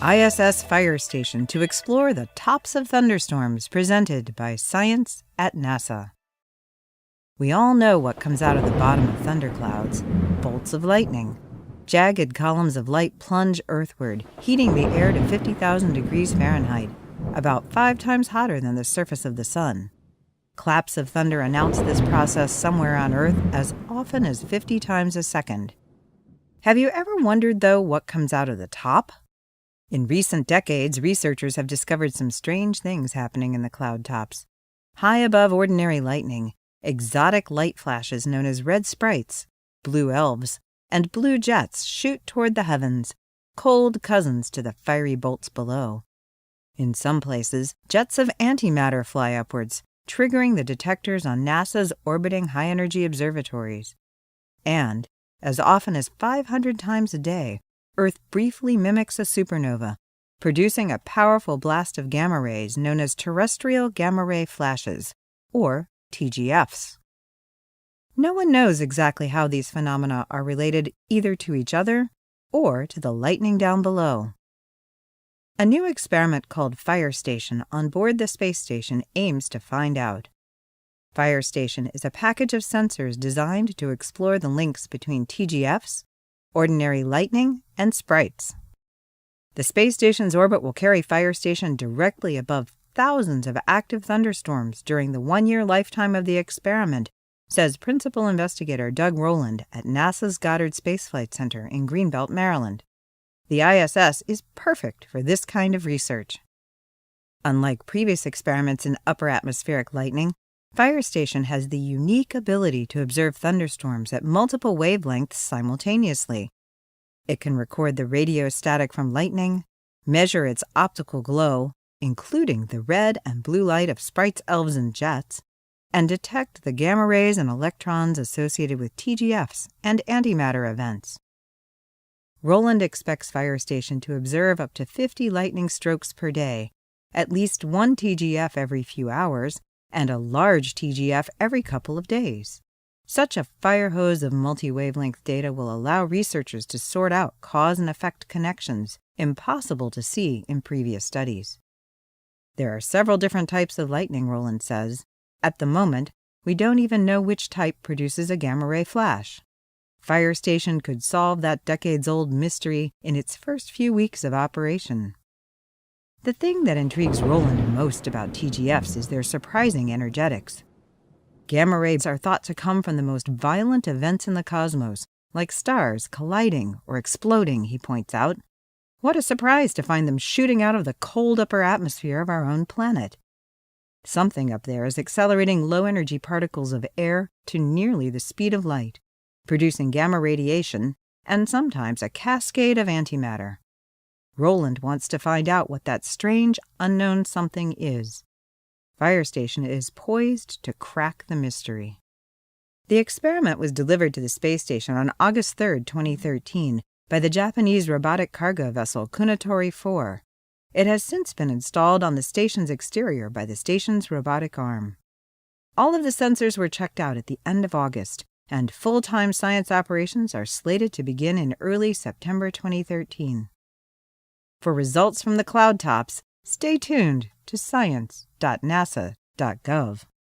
ISS Firestation to explore the tops of thunderstorms, presented by Science at NASA. We all know what comes out of the bottom of thunderclouds: bolts of lightning. Jagged columns of light plunge earthward, heating the air to 50,000 degrees Fahrenheit, about 5 times hotter than the surface of the sun. Claps of thunder announce this process somewhere on Earth as often as 50 times a second. Have you ever wondered, though, what comes out of the top? In recent decades, researchers have discovered some strange things happening in the cloud tops. High above ordinary lightning, exotic light flashes known as red sprites, blue elves, and blue jets shoot toward the heavens, cold cousins to the fiery bolts below. In some places, jets of antimatter fly upwards, triggering the detectors on NASA's orbiting high-energy observatories. And, as often as 500 times a day, Earth briefly mimics a supernova, producing a powerful blast of gamma rays known as terrestrial gamma ray flashes, or TGFs. No one knows exactly how these phenomena are related either to each other or to the lightning down below. A new experiment called Firestation on board the space station aims to find out. Firestation is a package of sensors designed to explore the links between TGFs, ordinary lightning, and sprites. The space station's orbit will carry Firestation directly above thousands of active thunderstorms during the 1-year lifetime of the experiment, says Principal Investigator Doug Rowland at NASA's Goddard Space Flight Center in Greenbelt, Maryland. The ISS is perfect for this kind of research. Unlike previous experiments in upper atmospheric lightning, Firestation has the unique ability to observe thunderstorms at multiple wavelengths simultaneously. It can record the radio static from lightning, measure its optical glow, including the red and blue light of sprites, elves, and jets, and detect the gamma rays and electrons associated with TGFs and antimatter events. Rowland expects Firestation to observe up to 50 lightning strokes per day, at least one TGF every few hours, and a large TGF every couple of days. Such a fire hose of multi-wavelength data will allow researchers to sort out cause and effect connections impossible to see in previous studies. There are several different types of lightning, Rowland says. At the moment, we don't even know which type produces a gamma ray flash. Firestation could solve that decades-old mystery in its first few weeks of operation. The thing that intrigues Rowland most about TGFs is their surprising energetics. Gamma rays are thought to come from the most violent events in the cosmos, like stars colliding or exploding, he points out. What a surprise to find them shooting out of the cold upper atmosphere of our own planet. Something up there is accelerating low-energy particles of air to nearly the speed of light, producing gamma radiation and sometimes a cascade of antimatter. Rowland wants to find out what that strange, unknown something is. Firestation is poised to crack the mystery. The experiment was delivered to the space station on August 3, 2013, by the Japanese robotic cargo vessel Kounotori 4. It has since been installed on the station's exterior by the station's robotic arm. All of the sensors were checked out at the end of August, and full-time science operations are slated to begin in early September 2013. For results from the cloud tops, stay tuned to science.nasa.gov.